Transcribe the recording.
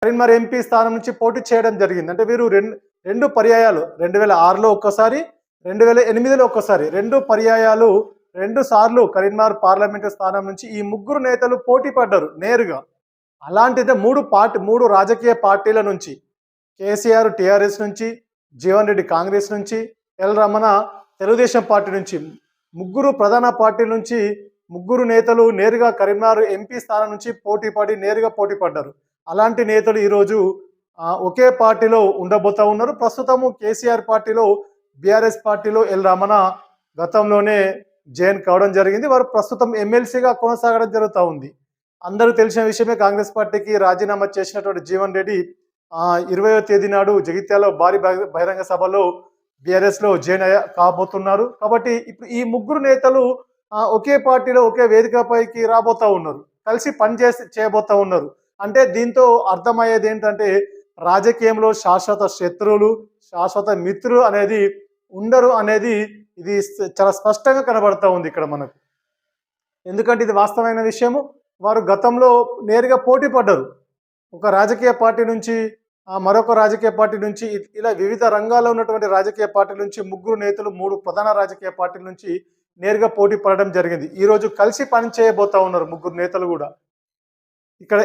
Karimnagar MP స్థానం నుంచి పోటీ చేయడం జరిగింది. అంటే వీరు రెండు పర్యాయాలు 2006లో ఒక్కసారి, 2008లో ఒక్కసారి 2 పర్యాయాలు 2 సార్లు కరీంనగర్ పార్లమెంటు స్థానం నుంచి ఈ ముగ్గురు నేతలు పోటీ పడ్డారు నేరుగా. అలాంటిదే 3 రాజకీయ పార్టీల నుంచి కేసీఆర్ టీఆర్ఎస్ నుంచి, జీవన్ రెడ్డి కాంగ్రెస్ నుంచి, ఎల్ రమణ తెలుగుదేశం పార్టీ నుంచి ముగ్గురు ప్రధాన పార్టీల నుంచి ముగ్గురు నేతలు నేరుగా కరీంనగర్ ఎంపీ స్థానం నుంచి నేరుగా పోటీ పడ్డారు. అలాంటి నేతలు ఈరోజు ఒకే పార్టీలో ఉండబోతా ఉన్నారు. ప్రస్తుతము కేసీఆర్ పార్టీలో, బీఆర్ఎస్ పార్టీలో ఎల్ రమణ గతంలోనే జాయిన్ కావడం జరిగింది. వారు ప్రస్తుతం ఎమ్మెల్సీగా కొనసాగడం జరుగుతూ ఉంది. అందరూ తెలిసిన విషయమే, కాంగ్రెస్ పార్టీకి రాజీనామా చేసినటువంటి జీవన్ రెడ్డి 20వ తేదీ నాడు జగిత్యాలలో భారీ బహిరంగ సభలో బీఆర్ఎస్లో జాయిన్ కాబోతున్నారు. కాబట్టి ఇప్పుడు ఈ ముగ్గురు నేతలు ఒకే పార్టీలో ఒకే వేదికపైకి రాబోతా ఉన్నారు, కలిసి చేయబోతా ఉన్నారు. అంటే దీంతో అర్థమయ్యేది ఏంటంటే రాజకీయంలో శాశ్వత శత్రువులు, శాశ్వత మిత్రులు అనేది ఉండరు అనేది ఇది చాలా స్పష్టంగా కనబడతా ఉంది ఇక్కడ మనకు. ఎందుకంటే ఇది వాస్తవమైన విషయము. వారు గతంలో నేరుగా పోటీ పడ్డారు. ఒక రాజకీయ పార్టీ నుంచి మరొక రాజకీయ పార్టీ నుంచి, ఇలా వివిధ రంగాల్లో ఉన్నటువంటి రాజకీయ పార్టీల నుంచి ముగ్గురు నేతలు 3 ప్రధాన రాజకీయ పార్టీల నుంచి నేరుగా పోటీ పడడం జరిగింది. ఈరోజు కలిసి పని చేయబోతా ఉన్నారు ముగ్గురు నేతలు కూడా. ఇక్కడ